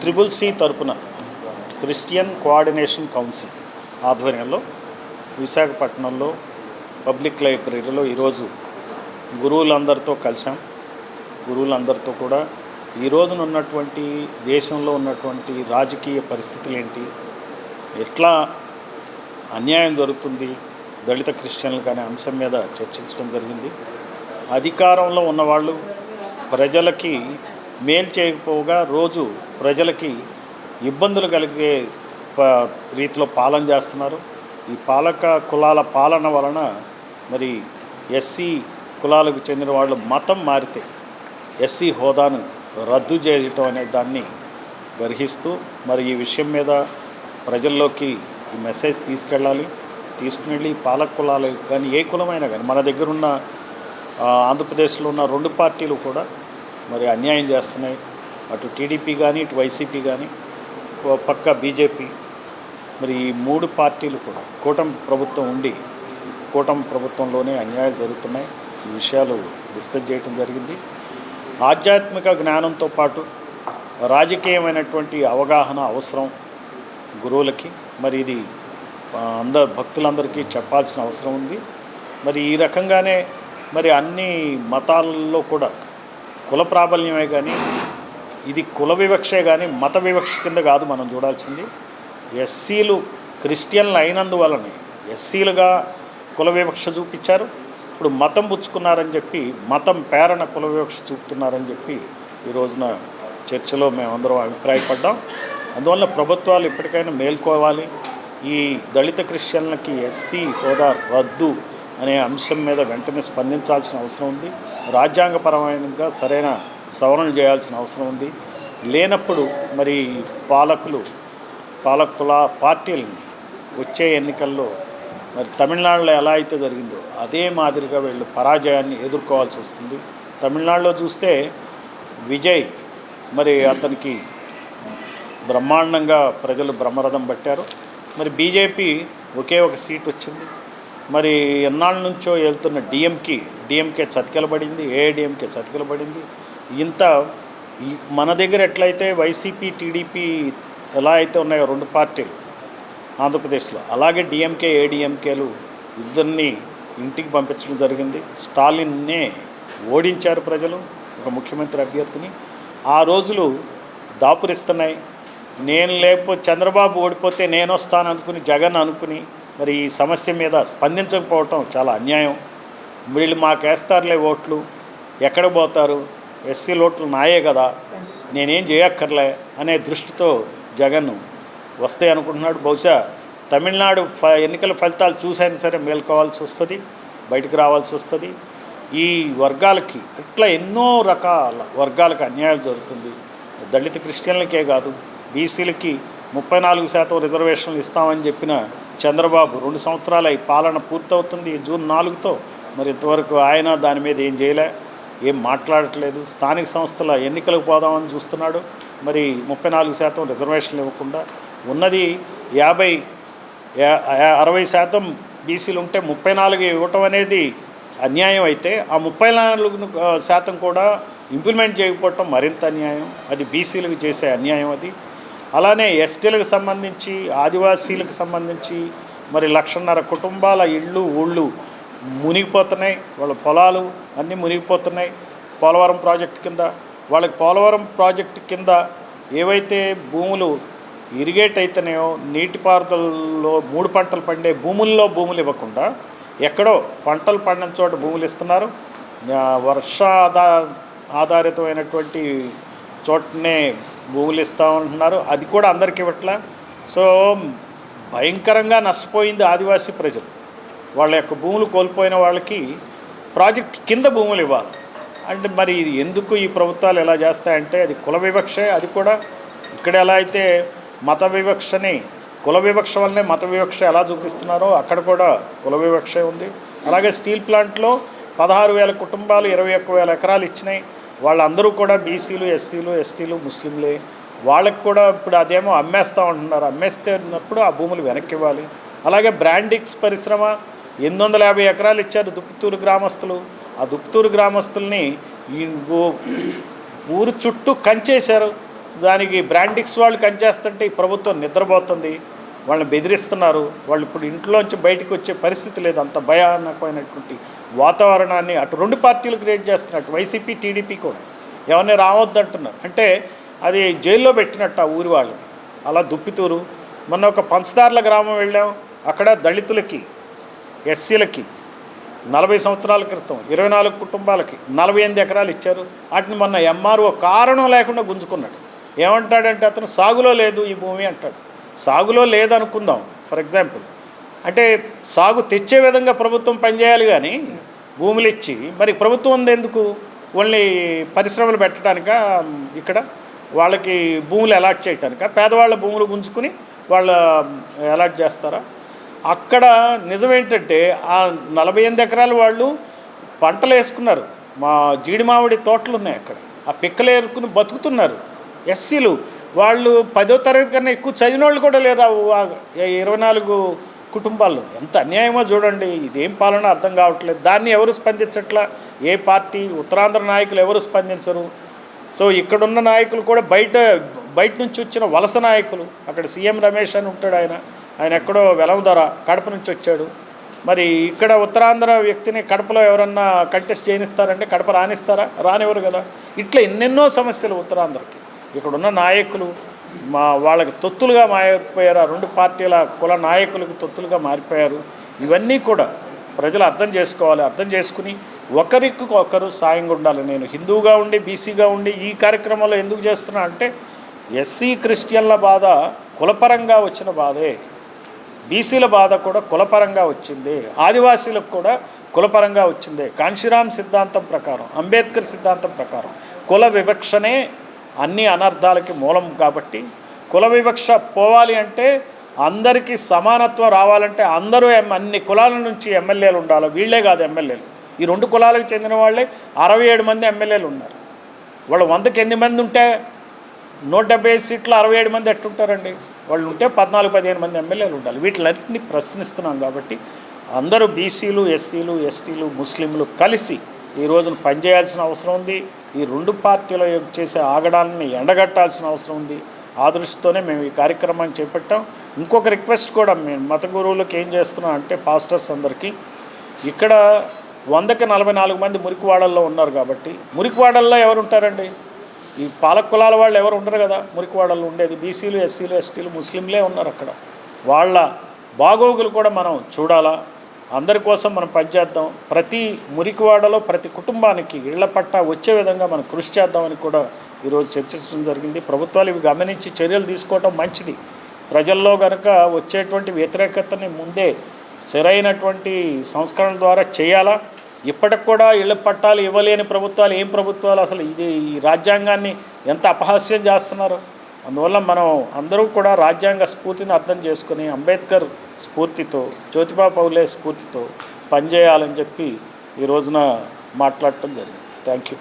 Triple C తరపున Christian coordination council ఆధ్వర్యంలో విశాఖపట్నంలో పబ్లిక్ లైబ్రరీలో ఈరోజు గురువులందరితో కలిసాం. గురువులందరితో కూడా ఈ రోజున ఉన్నటువంటి దేశంలో ఉన్నటువంటి రాజకీయ పరిస్థితులు ఏంటి, ఎట్లా అన్యాయం జరుగుతుంది దళిత క్రిస్టియన్లకు అనే అంశం మీద చర్చించడం జరిగింది. అధికారంలో ఉన్నవాళ్ళు ప్రజలకి మేలు చేయకపోగా రోజు ప్రజలకి ఇబ్బందులు కలిగే రీతిలో పాలన చేస్తున్నారు. ఈ పాలక కులాల పాలన వలన మరి ఎస్సీ కులాలకు చెందిన వాళ్ళు మతం మారితే ఎస్సీ హోదాను రద్దు చేయటం అనే దాన్ని గర్హిస్తూ మరి ఈ విషయం మీద ప్రజల్లోకి ఈ మెసేజ్ తీసుకుని వెళ్ళి పాలక కులాలు కానీ ఏ కులమైనా కానీ మన దగ్గర ఉన్న ఆంధ్రప్రదేశ్లో ఉన్న రెండు పార్టీలు కూడా మరి అన్యాయం చేస్తున్నాయి. అటు టీడీపీ కానీ ఇటు వైసీపీ కానీ పక్క బీజేపీ, మరి ఈ మూడు పార్టీలు కూడా కూటమి ప్రభుత్వం ఉండి కూటమి ప్రభుత్వంలోనే అన్యాయాలు జరుగుతున్నాయి. ఈ విషయాలు డిస్కస్ చేయడం జరిగింది. ఆధ్యాత్మిక జ్ఞానంతో పాటు రాజకీయమైనటువంటి అవగాహన అవసరం గురువులకి. మరి ఇది భక్తులందరికీ చెప్పాల్సిన అవసరం ఉంది. మరి ఈ రకంగానే మరి అన్ని మతాలలో కూడా కుల ప్రాబల్యమే కానీ ఇది కుల వివక్షే కానీ మత వివక్ష కింద కాదు మనం చూడాల్సింది. ఎస్సీలు క్రిస్టియన్లు అయినందువలనే ఎస్సీలుగా కుల వివక్ష చూపించారు. ఇప్పుడు మతం పుచ్చుకున్నారని చెప్పి మతం పేరణ కుల వివక్ష చూపుతున్నారని చెప్పి ఈ రోజున చర్చలో మేమందరం అభిప్రాయపడ్డాం. అందువల్ల ప్రభుత్వాలు ఇప్పటికైనా మేల్కోవాలి. ఈ దళిత క్రిస్టియన్లకి ఎస్సీ హోదా రద్దు అనే అంశం మీద వెంటనే స్పందించాల్సిన అవసరం ఉంది. రాజ్యాంగపరమైనగా సరైన సవరణ చేయాల్సిన అవసరం ఉంది. లేనప్పుడు మరి పాలకుల పార్టీలని వచ్చే ఎన్నికల్లో మరి తమిళనాడులో ఎలా అయితే జరిగిందో అదే మాదిరిగా వీళ్ళు పరాజయాన్ని ఎదుర్కోవాల్సి వస్తుంది. తమిళనాడులో చూస్తే విజయ్ మరి అతనికి బ్రహ్మాండంగా ప్రజలు బ్రహ్మరథం పట్టారు. మరి బీజేపీ ఒకే ఒక సీట్ వచ్చింది. మరి ఎన్నాళ్ళ నుంచో వెళ్తున్న డిఎంకే చతికిలబడింది, ఏఐడిఎంకే చతికిలబడింది. ఇంత మన దగ్గర ఎట్లయితే వైసీపీ టీడీపీ ఎలా అయితే ఉన్నాయో రెండు పార్టీలు ఆంధ్రప్రదేశ్లో, అలాగే డిఎంకే ఏడిఎంకేలు ఇద్దరిని ఇంటికి పంపించడం జరిగింది. స్టాలిన్నే ఓడించారు ప్రజలు, ఒక ముఖ్యమంత్రి అభ్యర్థిని. ఆ రోజులు దాపురిస్తున్నాయి. నేను లేకపోతే చంద్రబాబు ఓడిపోతే నేను వస్తాను అనుకుని జగన్ అనుకుని మరి ఈ సమస్య మీద స్పందించకపోవటం చాలా అన్యాయం. వీళ్ళు మాకేస్తారులే ఓట్లు, ఎక్కడ పోతారు, ఎస్సీ ఓట్లు నాయే కదా, నేనేం చేయక్కర్లే అనే దృష్టితో జగన్ వస్తే అనుకుంటున్నాడు. బహుశా తమిళనాడు ఎన్నికల ఫలితాలు చూసైనా సరే మేల్కోవాల్సి వస్తుంది, బయటకు రావాల్సి వస్తుంది. ఈ వర్గాలకి ఇట్లా ఎన్నో రకాల వర్గాలకు అన్యాయం జరుగుతుంది. దళిత క్రిస్టియన్లకే కాదు, బీసీలకి 34% రిజర్వేషన్లు ఇస్తామని చెప్పిన చంద్రబాబు 2 సంవత్సరాలు ఈ పాలన పూర్తవుతుంది జూన్ 4తో. మరి ఇంతవరకు ఆయన దాని మీద ఏం చేయలే, ఏం మాట్లాడట్లేదు. స్థానిక సంస్థల ఎన్నికలకు పోదామని చూస్తున్నాడు. మరి 34% రిజర్వేషన్లు ఇవ్వకుండా ఉన్నది 60% బీసీలు ఉంటే 34 ఇవ్వటం అనేది అన్యాయం అయితే ఆ 34% కూడా ఇంప్లిమెంట్ చేయకపోవటం మరింత అన్యాయం. అది బీసీలకు చేసే అన్యాయం అది. అలానే ఎస్టీలకు సంబంధించి ఆదివాసీలకు సంబంధించి మరి 1,50,000 కుటుంబాల ఊళ్ళు మునిగిపోతున్నాయి. వాళ్ళ పొలాలు అన్నీ మునిగిపోతున్నాయి పోలవరం ప్రాజెక్టు కింద. వాళ్ళకి పోలవరం ప్రాజెక్టు కింద ఏవైతే భూములు ఇరిగేట్ అయితేనేయో నీటిపారుదలలో 3 పంటలు పండే భూముల్లో భూములు ఇవ్వకుండా ఎక్కడో పంటలు పండిన చోట భూములు ఇస్తున్నారు. ఆధారితమైనటువంటి చోటనే భూములు ఇస్తామంటున్నారు. అది కూడా అందరికీ ఇవ్వట్లా. సో భయంకరంగా నష్టపోయింది ఆదివాసీ ప్రజలు. వాళ్ళ యొక్క భూములు కోల్పోయిన వాళ్ళకి ప్రాజెక్ట్ కింద భూములు ఇవ్వాలి అంటే మరి ఇది ఎందుకు ఈ ప్రభుత్వాలు ఎలా చేస్తాయంటే అది కుల వివక్షే. అది కూడా ఇక్కడ ఎలా అయితే మత వివక్షని కుల వివక్ష వల్లనే మత వివక్ష ఎలా చూపిస్తున్నారో అక్కడ కూడా కుల వివక్షే ఉంది. అలాగే స్టీల్ ప్లాంట్లో 16,000 కుటుంబాలు 21,000 ఎకరాలు ఇచ్చినాయి. వాళ్ళందరూ కూడా బీసీలు, ఎస్సీలు, ఎస్టీలు, ముస్లింలే. వాళ్ళకి కూడా ఇప్పుడు అదేమో అమ్మేస్తామంటున్నారు. అమ్మేస్తున్నప్పుడు ఆ భూములు వెనక్కి ఇవ్వాలి. అలాగే బ్రాండిక్స్ పరిశ్రమ 850 ఎకరాలు ఇచ్చారు దుక్కుతూరు గ్రామస్తులు. ఆ దుక్కుతూరు గ్రామస్తుల్ని ఈ ఊరు చుట్టూ కంచేశారు. దానికి బ్రాండిక్స్ వాళ్ళు కంచేస్తుంటే ఈ ప్రభుత్వం నిద్రపోతుంది, వాళ్ళని బెదిరిస్తున్నారు. వాళ్ళు ఇప్పుడు ఇంట్లోంచి బయటకు వచ్చే పరిస్థితి లేదు. అంత భయానకమైనటువంటి వాతావరణాన్ని అటు రెండు పార్టీలు క్రియేట్ చేస్తున్నట్టు, వైసీపీ టీడీపీ కూడా ఎవరిని రావద్దంటున్నారు. అంటే అది జైల్లో పెట్టినట్టు ఆ ఊరి వాళ్ళని. అలా దుప్పితూరు, మొన్న ఒక పంచదార్ల గ్రామం వెళ్ళాం, అక్కడ దళితులకి ఎస్సీలకి 40 సంవత్సరాల క్రితం 24 కుటుంబాలకి 48 ఎకరాలు ఇచ్చారు. వాటిని మొన్న ఎంఆర్ఓ కారణం లేకుండా గుంజుకున్నాడు. ఏమంటాడంటే అతను సాగులో లేదు ఈ భూమి అంటాడు. సాగులో లేదనుకుందాం ఫర్ ఎగ్జాంపుల్, అంటే సాగు తెచ్చే విధంగా ప్రభుత్వం పనిచేయాలి కానీ భూములు ఇచ్చి, మరి ప్రభుత్వం ఉంది ఎందుకు? ఓన్లీ పరిశ్రమలు పెట్టడానిక, ఇక్కడ వాళ్ళకి భూములు అలాట్ చేయటానిక? పేదవాళ్ళ భూములు గుంజుకుని వాళ్ళు అలాట్ చేస్తారా? అక్కడ నిజమేంటంటే ఆ 48 ఎకరాలు వాళ్ళు పంటలు వేసుకున్నారు. మా జీడి మామిడి తోటలు ఉన్నాయి అక్కడ, ఆ పిక్కలు ఏరుకుని బతుకుతున్నారు. ఎస్సీలు వాళ్ళు 10వ తరగతి కన్నా ఎక్కువ చదివిన వాళ్ళు కూడా లేరు ఆ 24 కుటుంబాల్లో. ఎంత అన్యాయమో చూడండి. ఇదేం పాలన అర్థం కావట్లేదు. దాన్ని ఎవరు స్పందించట్లా, ఏ పార్టీ, ఉత్తరాంధ్ర నాయకులు ఎవరు స్పందించరు. సో ఇక్కడున్న నాయకులు కూడా బయట నుంచి వచ్చిన వలస నాయకులు, అక్కడ సీఎం రమేష్ అని ఉంటాడు, ఆయన ఎక్కడో వెలవదర కడప నుంచి వచ్చాడు. మరి ఇక్కడ ఉత్తరాంధ్ర వ్యక్తిని కడపలో ఎవరన్నా కంటెస్ట్ చేయనిస్తారంటే కడప రానిస్తారా? రానివ్వరు కదా. ఇట్లా ఎన్నెన్నో సమస్యలు ఉత్తరాంధ్రకి. ఇక్కడున్న నాయకులు వాళ్ళకి తొత్తులుగా మారిపోయారు. ఆ రెండు పార్టీల కుల నాయకులకు తొత్తులుగా మారిపోయారు. ఇవన్నీ కూడా ప్రజలు అర్థం చేసుకోవాలి. అర్థం చేసుకుని ఒకరికి ఒకరు సాయంగా ఉండాలి. నేను హిందువుగా ఉండి బీసీగా ఉండి ఈ కార్యక్రమంలో ఎందుకు చేస్తున్నా అంటే, ఎస్సీ క్రిస్టియన్ల బాధ కులపరంగా వచ్చిన బాధే, బీసీల బాధ కూడా కులపరంగా వచ్చింది, ఆదివాసీలకు కూడా కులపరంగా వచ్చింది. కాంశీరామ్ సిద్ధాంతం ప్రకారం, అంబేద్కర్ సిద్ధాంతం ప్రకారం కుల వివక్షనే అన్ని అనర్థాలకి మూలం. కాబట్టి కుల వివక్ష పోవాలి అంటే, అందరికీ సమానత్వం రావాలంటే అందరూ అన్ని కులాల నుంచి ఎమ్మెల్యేలు ఉండాలి. వీళ్ళే కాదు ఎమ్మెల్యేలు, ఈ రెండు కులాలకు చెందిన వాళ్ళే 67 మంది ఎమ్మెల్యేలు ఉన్నారు. వాళ్ళు 100కి 8 మంది ఉంటే 175 సీట్లు 67 మంది ఎట్టుంటారండి? వాళ్ళు ఉంటే 14-15 మంది ఎమ్మెల్యేలు ఉండాలి. వీటిలన్నింటినీ ప్రశ్నిస్తున్నాం. కాబట్టి అందరూ బీసీలు, ఎస్సీలు, ఎస్టీలు, ముస్లింలు కలిసి ఈ రోజున పనిచేయాల్సిన అవసరం ఉంది. ఈ రెండు పార్టీల చేసే ఆగడాలని ఎండగట్టాల్సిన అవసరం ఉంది. ఆ దృష్టితోనే మేము ఈ కార్యక్రమాన్ని చేపట్టాం. ఇంకొక రిక్వెస్ట్ కూడా మేము మత గురువులకు ఏం చేస్తున్నాం అంటే, పాస్టర్స్ అందరికీ, ఇక్కడ 100కి 44 మంది మురికివాడల్లో ఉన్నారు. కాబట్టి మురికివాడల్లో ఎవరు ఉంటారండి? ఈ పాలక కులాల వాళ్ళు ఎవరు ఉండరు కదా. మురికివాడల్లో ఉండేది బీసీలు, ఎస్సీలు, ఎస్టీలు, ముస్లింలే ఉన్నారు అక్కడ. వాళ్ళ బాగోగులు కూడా మనం చూడాలా. అందరి కోసం మనం పనిచేద్దాం. ప్రతి మురికివాడలో ప్రతి కుటుంబానికి ఇళ్ల పట్టా వచ్చే విధంగా మనం కృషి చేద్దామని కూడా ఈరోజు చర్చించడం జరిగింది. ప్రభుత్వాలు ఇవి గమనించి చర్యలు తీసుకోవడం మంచిది. ప్రజల్లో కనుక వచ్చేటువంటి వ్యతిరేకతని ముందే సరైనటువంటి సంస్కరణల ద్వారా చేయాలా. ఇప్పటికి కూడా ఇళ్ల పట్టాలు ఇవ్వలేని ప్రభుత్వాలు ఏం ప్రభుత్వాలు? అసలు ఈ రాజ్యాంగాన్ని ఎంత అపహాస్యం చేస్తున్నారు. అందువల్ల మనం అందరూ కూడా రాజ్యాంగ స్ఫూర్తిని అర్థం చేసుకుని అంబేద్కర్ స్ఫూర్తితో, జ్యోతిబా ఫూలే స్ఫూర్తితో పనిచేయాలని చెప్పి ఈ రోజున మాట్లాడటం జరిగింది. Thank you.